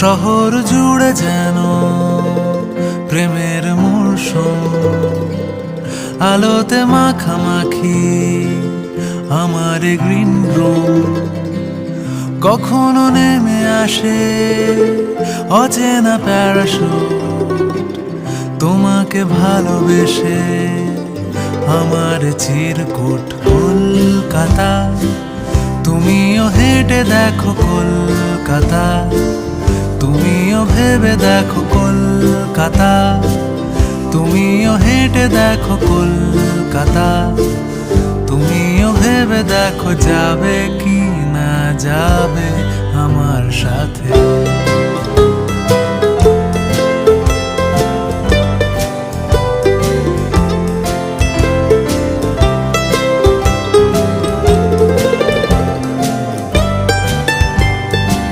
শহর জুড়ে যেন প্রেমের মরশুম, আলোতে মাখামাখি আমার গ্রিন রুম। কখনো নেমে আসে অচেনা প্যারাশুট, তোমাকে ভালোবেসে আমার চিরকুট। কলকাতা, তুমিও হেঁটে দেখো কলকাতা, তুমিও ভেবে দেখো কলকাতা, তুমিও হেঁটে দেখো কলকাতা, তুমিও ভেবে দেখো যাবে কি না যাবে